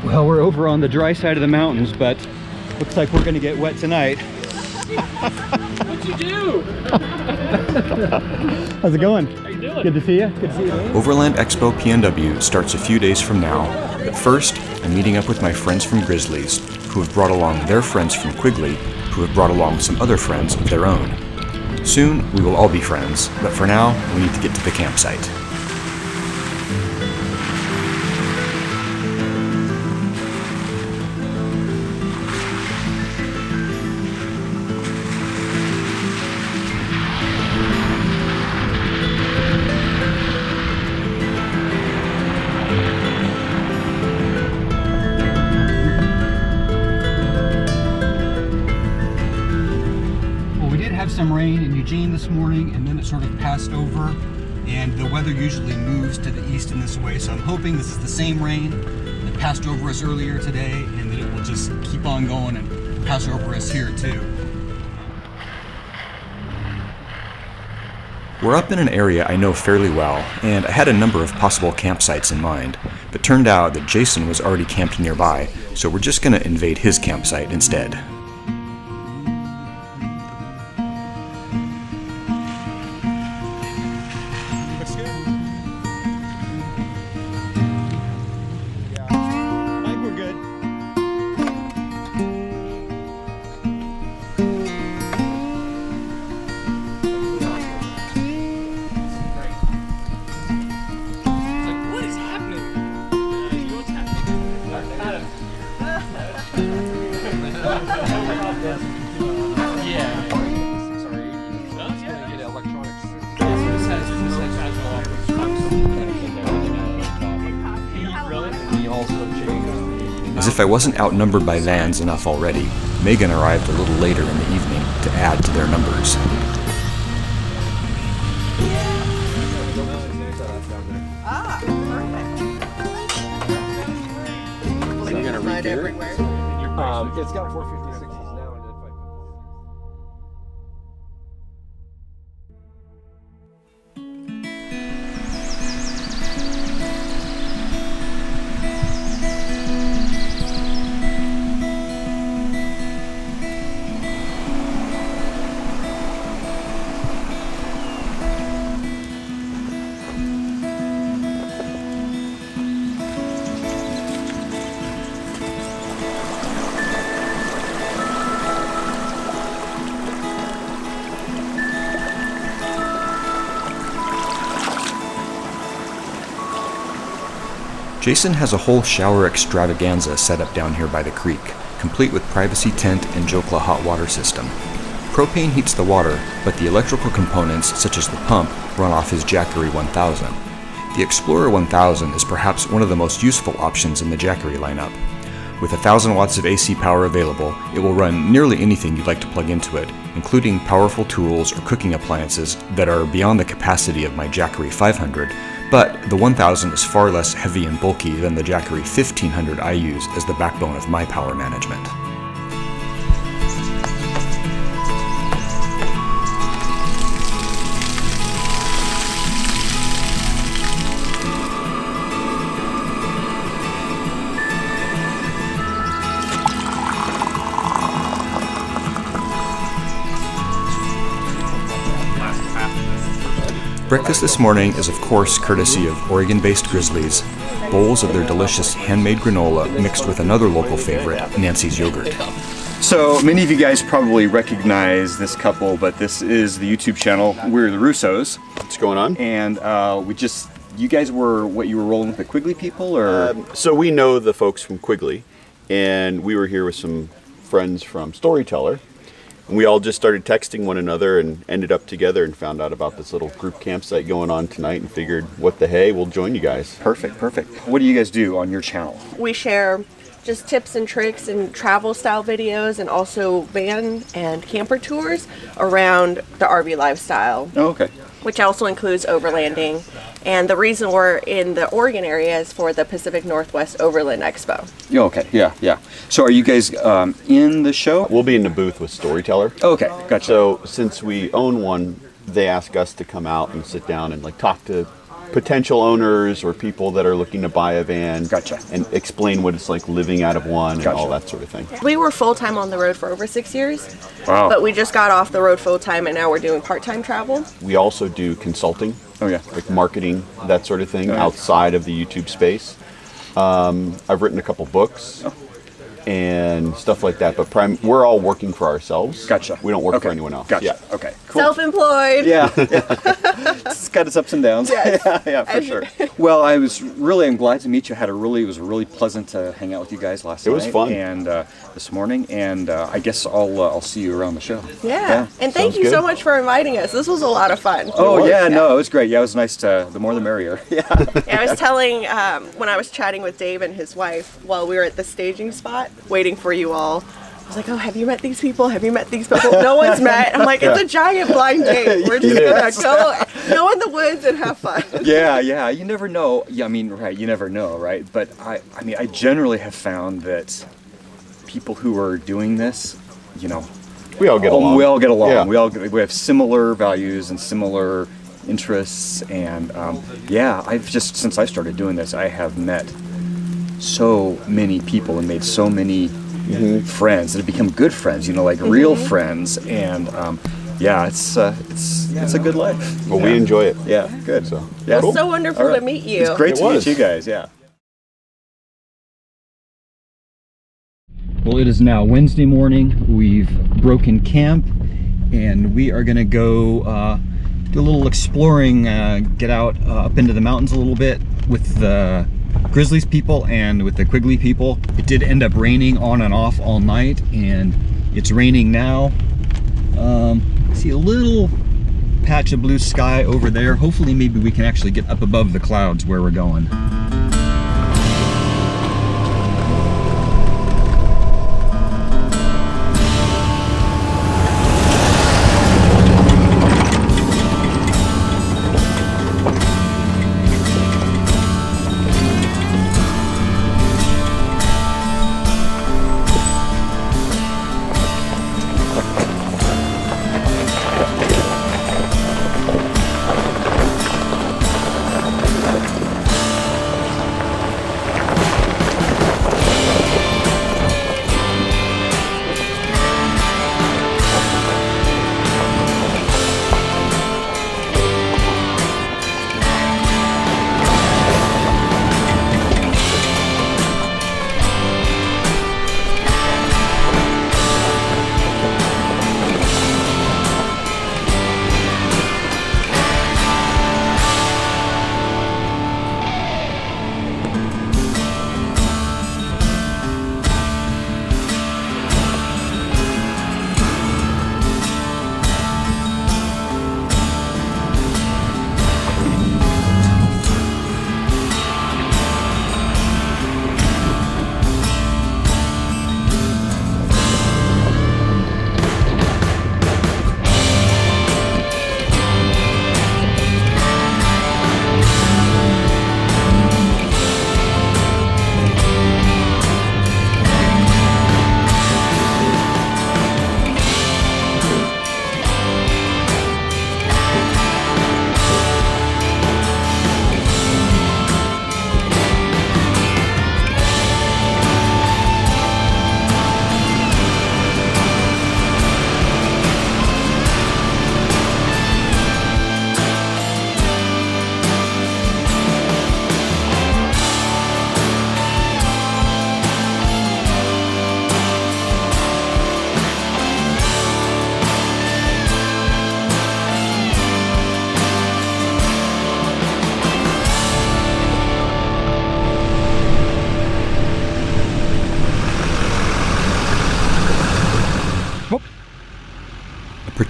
Well, we're over on the dry side of the mountains, but looks like we're gonna get wet tonight. What'd you do? How's it going? How you doing? Good to see you. Good to see you. Overland Expo PNW starts a few days from now, but first I'm meeting up with my friends from Grizzlies, who have brought along their friends from Quigley, who have brought along some other friends of their own. Soon we will all be friends, but for now we need to get to the campsite. Some rain in Eugene this morning, and then it sort of passed over, and the weather usually moves to the east in this way, so I'm hoping this is the same rain that passed over us earlier today, and that it will just keep on going and pass over us here too. We're up in an area I know fairly well, and I had a number of possible campsites in mind, but turned out that Jason was already camped nearby, so we're just going to invade his campsite instead. As if I wasn't outnumbered by vans enough already, Megan arrived a little later in the evening to add to their numbers. Ah, perfect. So you're gonna read everywhere? It's got 450, 60s now. Jason has a whole shower extravaganza set up down here by the creek, complete with privacy tent and Jokla hot water system. Propane heats the water, but the electrical components, such as the pump, run off his Jackery 1000. The Explorer 1000 is perhaps one of the most useful options in the Jackery lineup. With 1,000 watts of AC power available, it will run nearly anything you'd like to plug into it, including powerful tools or cooking appliances that are beyond the capacity of my Jackery 500, but the 1000 is far less heavy and bulky than the Jackery 1500 I use as the backbone of my power management. Breakfast this morning is of course courtesy of Oregon-based Grizzlies, bowls of their delicious handmade granola mixed with another local favorite, Nancy's yogurt. So many of you guys probably recognize this couple, but this is the YouTube channel We're The Russos. What's going on? And you guys were rolling with the Quigley people, or? So we know the folks from Quigley, and we were here with some friends from Storyteller. And we all just started texting one another and ended up together and found out about this little group campsite going on tonight and figured, what the hey, we'll join you guys. Perfect, perfect. What do you guys do on your channel? We share just tips and tricks and travel style videos, and also van and camper tours around the RV lifestyle. Oh, okay. Which also includes overlanding. And the reason we're in the Oregon area is for the Pacific Northwest Overland Expo. Oh, okay, yeah. So are you guys in the show? We'll be in the booth with Storyteller. Okay, gotcha. So since we own one, they ask us to come out and sit down and talk to potential owners or people that are looking to buy a van. Gotcha. And explain what it's like living out of one and all Gotcha. that sort of thing. We were full-time on the road for over 6 years. Wow. But we just got off the road full-time and now we're doing part-time travel. We also do consulting, Oh yeah. like marketing, that sort of thing, Right. outside of the YouTube space. I've written a couple books and stuff like that, but we're all working for ourselves. Gotcha. We don't work for Okay. anyone else. Gotcha. Yeah. Okay. Cool. Self-employed. Yeah, it's got its ups and downs. Yes. yeah, for sure. Well, I'm glad to meet you. It was really pleasant to hang out with you guys last night. It was fun. And this morning, and I guess I'll see you around the show. Yeah. And thank Sounds you so good. much for inviting us. This was a lot of fun. Oh was. yeah, no, it was great. Yeah, it was nice the more the merrier. Yeah. Yeah, I was telling when I was chatting with Dave and his wife while we were at the staging spot waiting for you all. I was like, oh, have you met these people? Have you met these people? No one's met. I'm like, it's a giant blind date. We're just gonna go in the woods and have fun. Yeah. You never know. Yeah, I mean, right. You never know, right? But I generally have found that people who are doing this, We all get along. we all get along. Yeah. We have similar values and similar interests, and I've just since I started doing this, I have met so many people and made so many friends that have become good friends. Like real friends, and it's a good life. Well, we enjoy it. Yeah, good. So, Yeah, It was so wonderful All right. to meet you. It's great It to was. meet you guys. Yeah. Well, it is now Wednesday morning. We've broken camp, and we are gonna go do a little exploring. Get out up into the mountains a little bit with the Grizzlies people and with the Quigley people. It did end up raining on and off all night, and it's raining now. See a little patch of blue sky over there. Hopefully maybe we can actually get up above the clouds where we're going.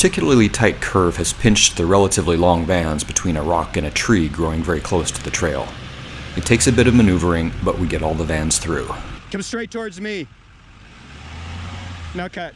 particularly tight curve has pinched the relatively long vans between a rock and a tree growing very close to the trail. It takes a bit of maneuvering, but we get all the vans through. Come straight towards me. Now cut.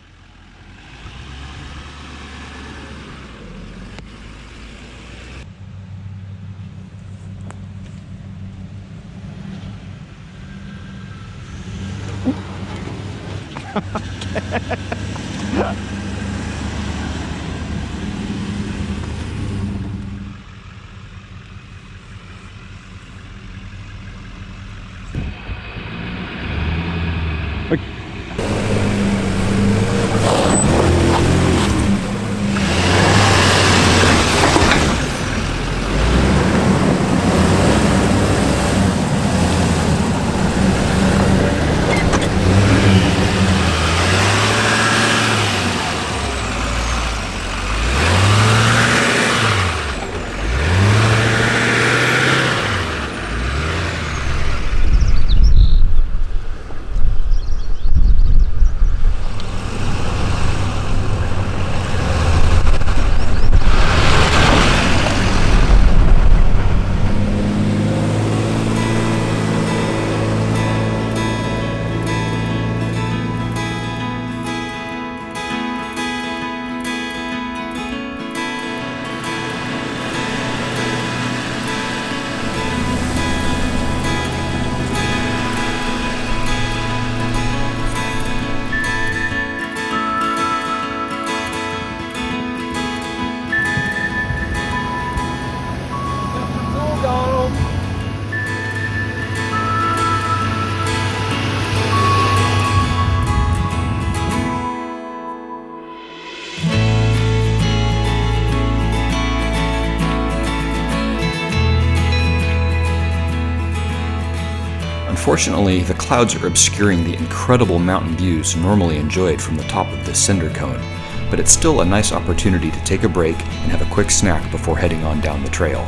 Unfortunately, the clouds are obscuring the incredible mountain views normally enjoyed from the top of this cinder cone, but it's still a nice opportunity to take a break and have a quick snack before heading on down the trail.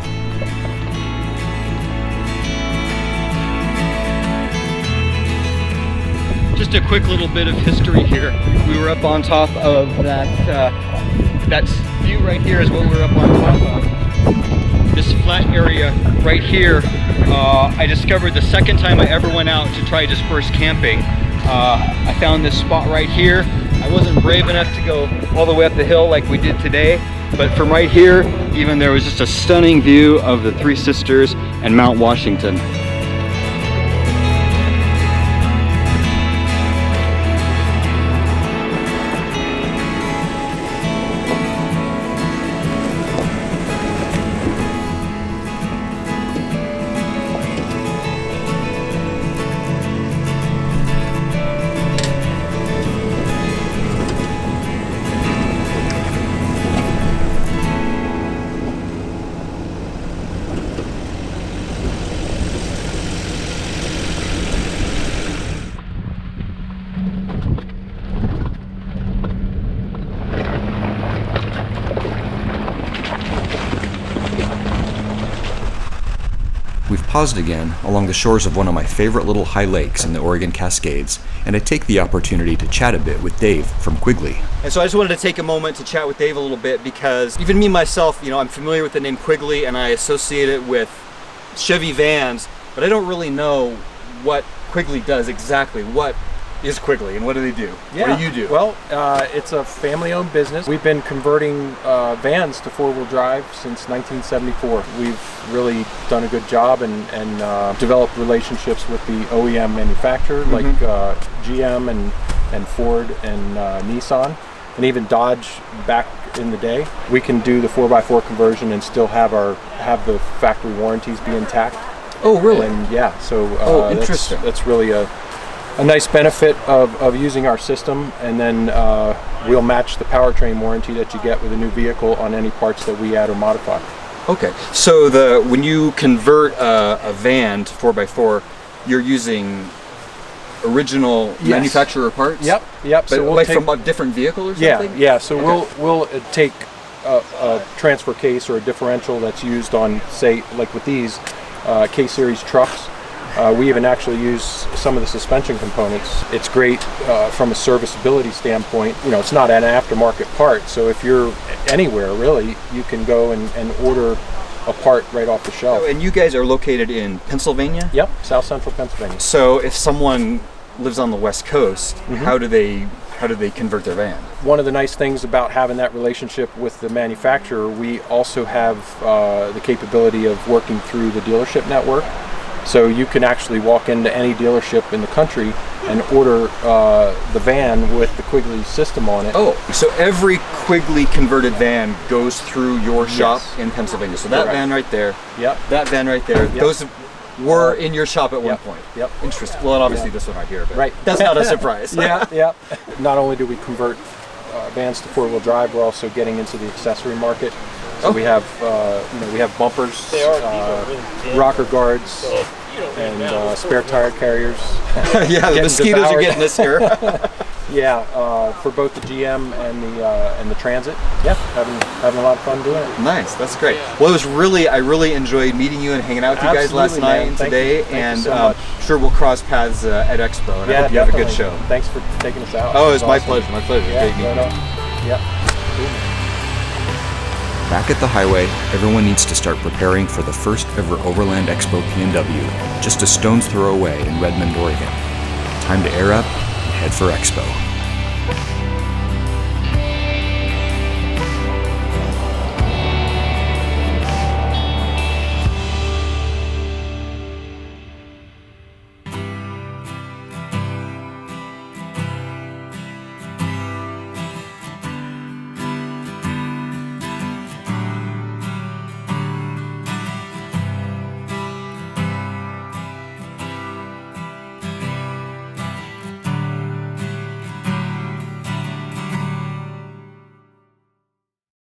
Just a quick little bit of history here. We were up on top of that view right here is what we're up on top of. This flat area right here, I discovered the second time I ever went out to try dispersed camping. I found this spot right here. I wasn't brave enough to go all the way up the hill like we did today, but from right here, even there was just a stunning view of the Three Sisters and Mount Washington. We've paused again along the shores of one of my favorite little high lakes in the Oregon Cascades, and I take the opportunity to chat a bit with Dave from Quigley. And so I just wanted to take a moment to chat with Dave a little bit because even me myself, I'm familiar with the name Quigley and I associate it with Chevy vans, but I don't really know what Quigley does exactly. What is Quigley and what do they do? Yeah. What do you do? Well, it's a family-owned business. We've been converting vans to four-wheel drive since 1974. We've really done a good job and developed relationships with the OEM manufacturer like GM and Ford and Nissan, and even Dodge back in the day. We can do the 4x4 conversion and still have the factory warranties be intact. Oh, really? And yeah, so interesting. That's really a nice benefit of using our system, and then we'll match the powertrain warranty that you get with a new vehicle on any parts that we add or modify. Okay, so when you convert a van to 4x4, you're using original manufacturer parts? Yep. But So we'll like take, from a different vehicle or something? Yeah. So we'll take a transfer case or a differential that's used on, say, like with these K-Series trucks. We even actually use some of the suspension components. It's great from a serviceability standpoint. It's not an aftermarket part, so if you're anywhere really, you can go and order a part right off the shelf. Oh, and you guys are located in Pennsylvania? Yep, South Central Pennsylvania. So if someone lives on the West Coast, how do they convert their van? One of the nice things about having that relationship with the manufacturer, we also have the capability of working through the dealership network. So you can actually walk into any dealership in the country and order the van with the Quigley system on it. Oh, so every Quigley converted van goes through your shop in Pennsylvania. So that Correct. van right there, Yep. that van right there, Yep. those were in your shop at one point. Yep. Interesting. Well, and obviously this one right here, but Right. that's not a surprise. Yeah. Not only do we convert vans to four-wheel drive, we're also getting into the accessory market. So we have bumpers, rocker guards, and spare tire carriers. Yeah, the mosquitoes are getting us here. For both the GM and the Transit. Yeah, having a lot of fun doing it. Nice, that's great. Well, I really enjoyed meeting you and hanging out with you guys last Absolutely, night man. and Thank today, you. Thank you and so much. sure we'll cross paths at Expo, and I hope you have a good show. Thanks for taking us out. Oh, it was my awesome. pleasure. My pleasure. Yeah, Great meeting you. Yep. Back at the highway, everyone needs to start preparing for the first ever Overland Expo PNW, just a stone's throw away in Redmond, Oregon. Time to air up and head for Expo.